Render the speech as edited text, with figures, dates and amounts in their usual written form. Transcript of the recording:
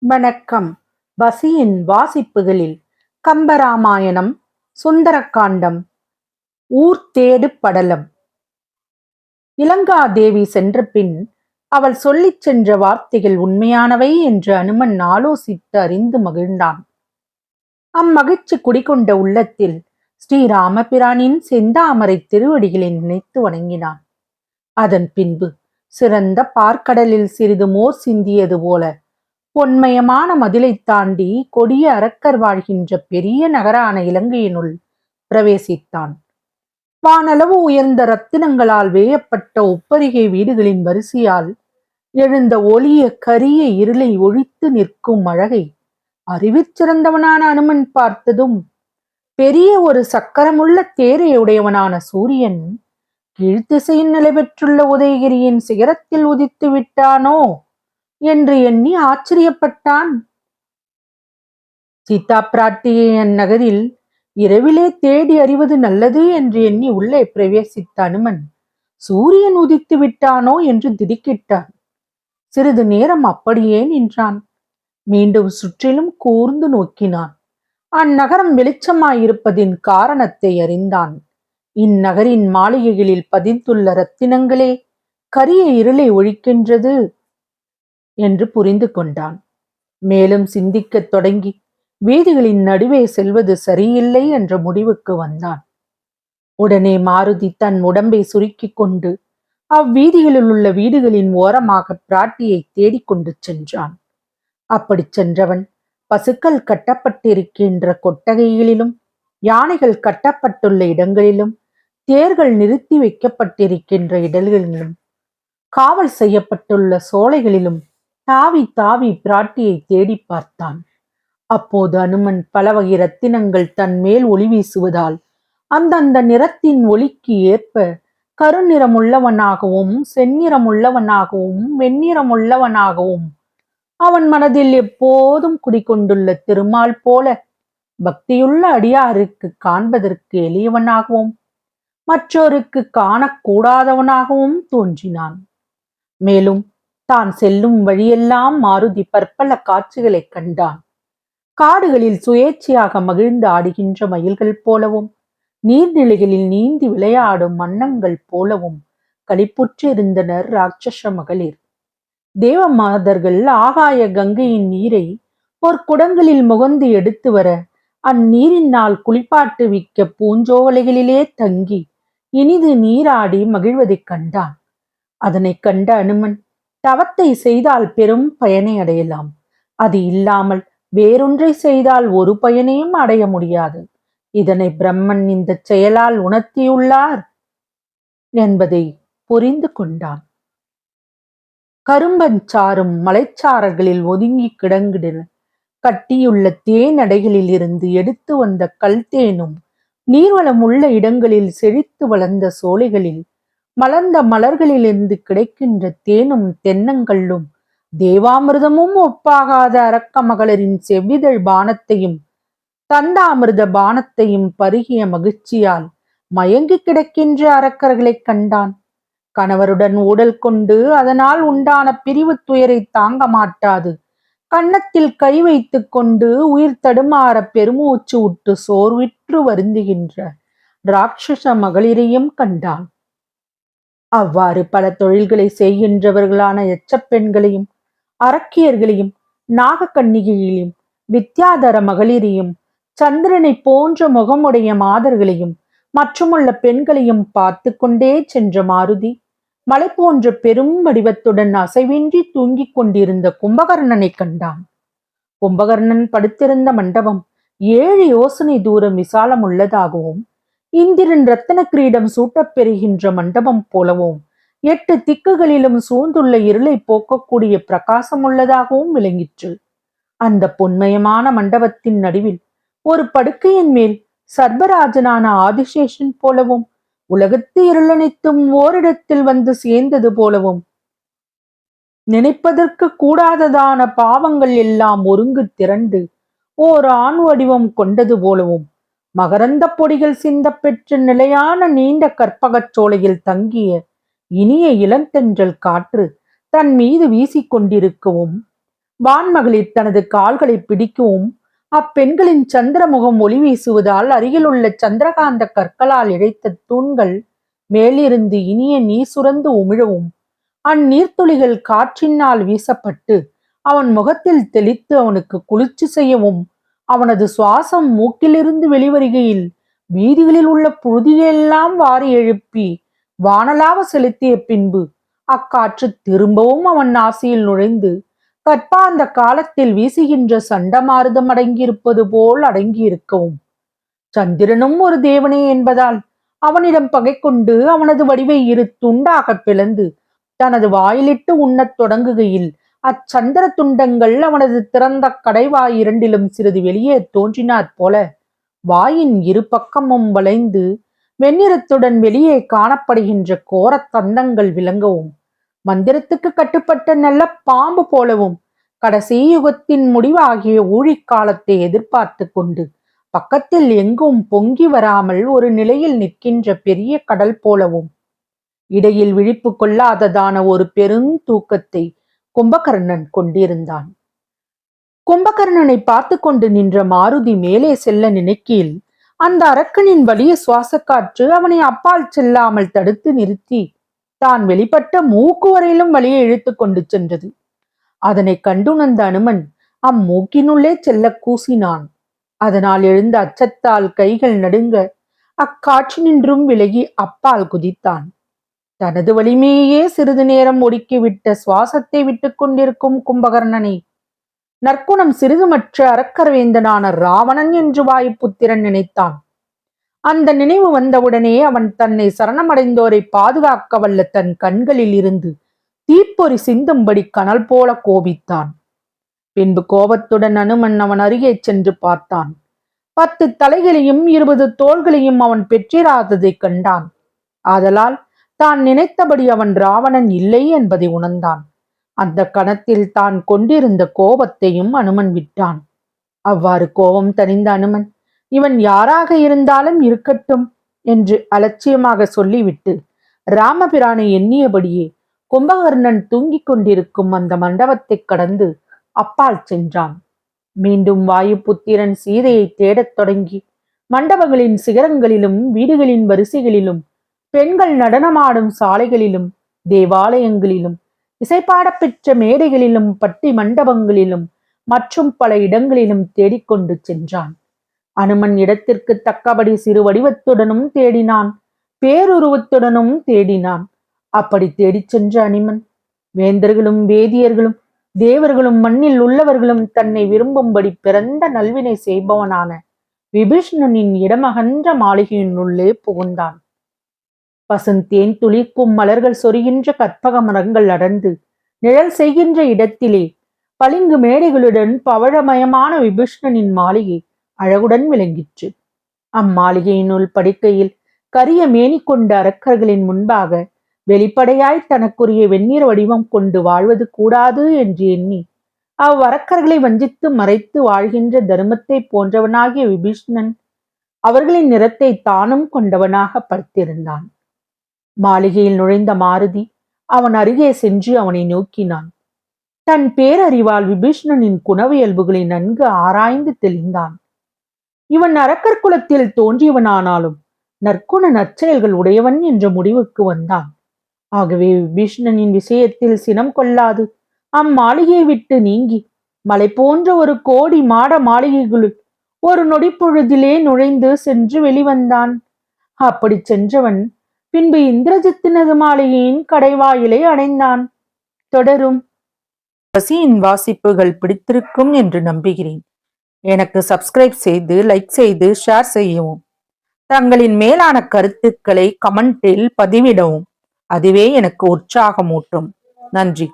வணக்கம். வசியின் வாசிப்புகளில் கம்பராமாயணம், சுந்தரகாண்டம், ஊர் தேடு படலம். இலங்காதேவி சென்ற பின் அவள் சொல்லிச் சென்ற வார்த்தைகள் உண்மையானவை என்று அனுமன் ஆலோசித்து அறிந்து மகிழ்ந்தான். அம்மகிழ்ச்சி குடிகொண்ட உள்ளத்தில் ஸ்ரீராமபிரானின் செந்தாமரை திருவடிகளை நினைத்து வணங்கினான். அதன் பின்பு சிறந்த பார்க்கடலில் சிறிது மோர் சிந்தியது போல பொன்மயமான மதிலை தாண்டி கொடிய அரக்கர் வாழ்கின்ற பெரிய நகரான இலங்கையினுள் பிரவேசித்தான். வானளவு உயர்ந்த ரத்தினங்களால் வேயப்பட்ட ஒப்பரிகை வீடுகளின் வரிசையால் எழுந்த ஒளிய கரிய இருளை ஒழித்து நிற்கும் அழகை அறிவிற் சிறந்தவனான அனுமன் பார்த்ததும், பெரிய ஒரு சக்கரமுள்ள தேரையுடையவனான சூரியன் கீழ்த்திசையில் நிலை பெற்றுள்ள உதயகிரியின் சிகரத்தில் உதித்து விட்டானோ என்று எண்ணி ஆச்சரியப்பட்டான். சீதா பிராட்டியை அந்நகரில் இரவிலே தேடி அறிவது நல்லது என்று எண்ணி உள்ளே பிரவேசித்த அனுமன் சூரியன் உதித்து விட்டானோ என்று திடுக்கிட்டான். சிறிது நேரம் அப்படியே நின்றான். மீண்டும் சுற்றிலும் கூர்ந்து நோக்கினான். அந்நகரம் வெளிச்சமாயிருப்பதின் காரணத்தை அறிந்தான். இந்நகரின் மாளிகைகளில் பதிந்துள்ள ரத்தினங்களே கரிய இருளை ஒழிக்கின்றது என்று புரிந்து கொண்டான். மேலும் சிந்திக்கத் தொடங்கி வீதிகளின் நடுவே செல்வது சரியில்லை என்ற முடிவுக்கு வந்தான். உடனே மாருதி தன் உடம்பை சுருக்கிக் கொண்டு அவ்வீதிகளில் உள்ள வீடுகளின் ஓரமாக பிராட்டியை தேடிக்கொண்டு சென்றான். அப்படி சென்றவன் பசுக்கள் கட்டப்பட்டிருக்கின்ற கொட்டகைகளிலும், யானைகள் கட்டப்பட்டுள்ள இடங்களிலும், தேர்கள் நிறுத்தி வைக்கப்பட்டிருக்கின்ற இடங்களிலும், காவல் செய்யப்பட்டுள்ள சோலைகளிலும் தாவி தாவி பிராட்டியை தேடி பார்த்தான். அப்போது அனுமன் பல வகை ரத்தினங்கள் தன் மேல் ஒளி வீசுவதால் அந்தந்த நிறத்தின் ஒளிக்கு ஏற்ப கருநிறமுள்ளவனாகவும், செந்நிறமுள்ளவனாகவும், வெண்ணிறமுள்ளவனாகவும், அவன் மனதில் எப்போதும் குடிகொண்டுள்ள திருமால் போல பக்தியுள்ள அடியாருக்கு காண்பதற்கு எளியவனாகவும், மற்றோருக்கு காணக்கூடாதவனாகவும் தோன்றினான். மேலும் தான் செல்லும் வழியெல்லாம் மாருதி பற்பல காட்சிகளை கண்டான். காடுகளில் சுயேட்சையாக மகிழ்ந்து ஆடுகின்ற மயில்கள் போலவும், நீர்நிலைகளில் நீந்தி விளையாடும் மன்னங்கள் போலவும் களிப்புற்று இருந்தனர் ராட்சச மகளிர். தேவ மாதர்கள் ஆகாய கங்கையின் நீரை ஒரு குடங்களில் முகந்து எடுத்து வர அந்நீரினால் குளிப்பாட்டு விக்க பூஞ்சோலைகளிலே தங்கி இனிது நீராடி மகிழ்வதைக் கண்டான். அதனை கண்ட அனுமன், தவத்தை செய்தால் பெரும் பயனை அடையலாம், அது இல்லாமல் வேறொன்றை செய்தால் ஒரு பயனையும் அடைய முடியாது, இதனை பிரம்மன் இந்த செயலால் உணர்த்தியுள்ளார் என்பதை புரிந்து கொண்டான். கரும்பஞ்சாரும் மலைச்சாரர்களில் ஒதுங்கி கிடங்கிட கட்டியுள்ள தேனடைகளில் இருந்து எடுத்து வந்த கல்தேனும், நீர்வளம் உள்ள இடங்களில் செழித்து வளர்ந்த சோலைகளில் மலர்ந்த மலர்களிலிருந்து கிடைக்கின்ற தேனும் தென்னங்களும் தேவாமிர்தமும் ஒப்பாகாத அரக்க மகளிரின் செவ்விதழ் பானத்தையும் தந்தாமிர்த பானத்தையும் பருகிய மகிழ்ச்சியால் மயங்கி கிடக்கின்ற அரக்கர்களைக் கண்டான். கணவருடன் ஊடல் கொண்டு அதனால் உண்டான பிரிவு துயரை தாங்க மாட்டாது கன்னத்தில் கை வைத்து கொண்டு உயிர் தடுமாற பெருமூச்சு விட்டு சோர்விற்று வருந்துகின்ற ராட்சச மகளிரையும் கண்டான். அவ்வாறு பல தொழில்களை செய்கின்றவர்களான எச்சப்பெண்களையும், அரக்கியர்களையும், நாகக்கன்னிகைகளையும், வித்யாதர மகளிரையும், சந்திரனை போன்ற முகமுடைய மாதர்களையும் மற்றுமுள்ள பெண்களையும் பார்த்து கொண்டே சென்ற மாருதி மலை போன்ற பெரும் வடிவத்துடன் அசைவின்றி தூங்கிக் கொண்டிருந்த கும்பகர்ணனை கண்டான். கும்பகர்ணன் படுத்திருந்த மண்டபம் 7 யோசனை தூரம் விசாலம் உள்ளதாகவும், இந்திரன் ரத்தன கிரீடம் சூட்டப் பெறுகின்ற மண்டபம் போலவும் 8 திக்குகளிலும் சூழ்ந்துள்ள இருளை போக்கக்கூடிய பிரகாசம் உள்ளதாகவும் விளங்கிற்று. அந்த பொன்மயமான மண்டபத்தின் நடுவில் ஒரு படுக்கையின் மேல் சர்பராஜனான ஆதிசேஷன் போலவும், உலகத்து இருளனைத்தும் ஓரிடத்தில் வந்து சேர்ந்தது போலவும், நினைப்பதற்கு கூடாததான பாவங்கள் எல்லாம் ஒருங்கு திரண்டு ஓர் ஆண் வடிவம் கொண்டது போலவும், மகரந்த பொடிகள் சிந்தப் பெற்ற நிலையான நீண்ட கற்பகச் சோலையில் தங்கிய இனிய இளந்தென்றல் காற்று தன் மீது வீசிக்கொண்டிருக்கவும், வான்மகளிர் தனது கால்களை பிடிக்கவும், அப்பெண்களின் சந்திரமுகம் ஒளி வீசுவதால் அருகிலுள்ள சந்திரகாந்த கற்களால் இழைத்த தூண்கள் மேலிருந்து இனிய நீர் சுரந்து உமிழவும், அந்நீர்த்துளிகள் காற்றினால் வீசப்பட்டு அவன் முகத்தில் தெளித்து அவனுக்கு குளிர்ச்சி செய்யவும், அவனது சுவாசம் மூக்கிலிருந்து வெளிவருகையில் வீதிகளில் உள்ள புழுதியெல்லாம் வாரி எழுப்பி வானலாவ செலுத்திய பின்பு அக்காற்று திரும்பவும் அவன் நாசியில் நுழைந்து கற்பாந்த காலத்தில் வீசுகின்ற சண்டமாருதம் அடங்கியிருப்பது போல் அடங்கியிருக்கவும், சந்திரனும் ஒரு தேவனே என்பதால் அவனிடம் பகை கொண்டு அவனது வடிவை இரு துண்டாக பிளந்து தனது வாயிலிட்டு உண்ணத் தொடங்குகையில் அச்சந்திர துண்டங்கள் அவனது திறந்த கடைவாய் இரண்டிலும் சிறிது வெளியே தோன்றினாற் போல வாயின் இரு பக்கமும் வளைந்து வெண்ணிறத்துடன் வெளியே காணப்படுகின்ற கோரத் தந்தங்கள் விளங்கவும், மந்திரத்துக்கு கட்டுப்பட்ட நல்ல பாம்பு போலவும் கடைசி யுகத்தின் முடிவாகிய ஊழிக்காலத்தை எதிர்பார்த்து கொண்டு பக்கத்தில் எங்கும் பொங்கி வராமல் ஒரு நிலையில் நிற்கின்ற பெரிய கடல் போலவும் இடையில் விழிப்பு கொள்ளாததான ஒரு பெருந்தூக்கத்தை கும்பகர்ணன் கொண்டிருந்தான். கும்பகர்ணனை பார்த்து கொண்டு நின்ற மாருதி மேலே செல்ல நினைக்கையில் அந்த அரக்கனின் வலிய சுவாச காற்று அவனை அப்பால் செல்லாமல் தடுத்து நிறுத்தி தான் வெளிப்பட்ட மூக்கு வரையிலும் வலியை இழுத்து கொண்டு சென்றது. அதனை கண்டுணர்ந்த அனுமன் அம்மூக்கினுள்ளே செல்ல கூசினான். அதனால் எழுந்த அச்சத்தால் கைகள் நடுங்க அக்காற்றினின்றும் விலகி அப்பால் குதித்தான். தனது வலிமையே சிறிது நேரம் ஒடுக்கிவிட்ட சுவாசத்தை விட்டுக் கொண்டிருக்கும் கும்பகர்ணனை நற்குணம் சிறிதுமற்ற அரக்கர்வேந்தனான ராவணன் என்று வாயுப்புத்திரன் நினைத்தான். அந்த நினைவு வந்தவுடனே அவன் தன்னை சரணமடைந்தோரை பாதுகாக்க வல்ல தன் கண்களில் இருந்து தீப்பொறி சிந்தும்படி கனல் போல கோபித்தான். பின்பு கோபத்துடன் அனுமன் அவன் அருகே சென்று பார்த்தான். 10 தலைகளையும் 20 தோள்களையும் அவன் பெற்றிராததை கண்டான். ஆதலால் தான் நினைத்தபடி அவன் ராவணன் இல்லை என்பதை உணர்ந்தான். அந்த கணத்தில் தான் கொண்டிருந்த கோபத்தையும் அனுமன் விட்டான். அவ்வாறு கோபம் தணிந்த அனுமன், இவன் யாராக இருந்தாலும் இருக்கட்டும் என்று அலட்சியமாக சொல்லிவிட்டு ராமபிரானை எண்ணியபடியே கும்பகர்ணன் தூங்கிக் கொண்டிருக்கும் அந்த மண்டபத்தை கடந்து அப்பால் சென்றான். மீண்டும் வாயுபுத்திரன் சீதையை தேடத் தொடங்கி மண்டபங்களின் சிகரங்களிலும் வீடுகளின் வரிசைகளிலும் பெண்கள் நடனமாடும் சாலைகளிலும் தேவாலயங்களிலும் இசைப்பாடப் பெற்ற மேடைகளிலும் பட்டி மண்டபங்களிலும் மற்றும் பல இடங்களிலும் தேடிக்கொண்டு சென்றான். அனுமன் இடத்திற்கு தக்கபடி சிறு வடிவத்துடனும் தேடினான், பேருருவத்துடனும் தேடினான். அப்படி தேடிச் சென்ற அனுமன் வேந்தர்களும் வேதியர்களும் தேவர்களும் மண்ணில் உள்ளவர்களும் தன்னை விரும்பும்படி பிறந்த நல்வினை செய்பவனான விபீஷ்ணனின் இடமகன்ற மாளிகையினுள்ளே புகுந்தான். பசுந்தேன் துளிர்க்கும் மலர்கள் சொரிகின்ற கற்பக மரங்கள் அடர்ந்து நிழல் செய்கின்ற இடத்திலே பளிங்கு மேடைகளுடன் பவழமயமான விபீஷ்ணனின் மாளிகை அழகுடன் விளங்கிற்று. அம்மாளிகையினுள் படுக்கையில் கரிய மேனி கொண்ட அரக்கர்களின் முன்பாக வெளிப்படையாய் தனக்குரிய வெந்நீர் வடிவம் கொண்டு வாழ்வது கூடாது என்று எண்ணி அவ்வரக்கர்களை வஞ்சித்து மறைத்து வாழ்கின்ற தர்மத்தை போன்றவனாகிய விபீஷ்ணன் அவர்களின் நிறத்தை தானும் கொண்டவனாக படுத்திருந்தான். மாளிகையில் நுழைந்த மாருதி அவன் அருகே சென்று அவனை நோக்கினான். தன் பேரறிவால் விபீஷ்ணனின் குணவியல்புகளை நன்கு ஆராய்ந்து தெளிந்தான். இவன் அரக்கர் குலத்தில் தோன்றியவனானாலும் நற்குண நற்செயல்கள் உடையவன் என்ற முடிவுக்கு வந்தான். ஆகவே விபீஷ்ணனின் விஷயத்தில் சினம் கொள்ளாது அம்மாளிகையை விட்டு நீங்கி மலை போன்ற ஒரு கோடி மாட மாளிகைகளுள் ஒரு நொடி பொழுதிலே நுழைந்து சென்று வெளிவந்தான். அப்படி சென்றவன் பின்பு இந்திரஜித்தினது மாளிகையின் கடைவாயிலை அடைந்தான். தொடரும். பசியின் வாசிப்புகள் பிடித்திருக்கும் என்று நம்புகிறேன். எனக்கு சப்ஸ்கிரைப் செய்து லைக் செய்து ஷேர் செய்யவும். தங்களின் மேலான கருத்துக்களை கமெண்டில் பதிவிடவும். அதுவே எனக்கு உற்சாகமூட்டும். நன்றி.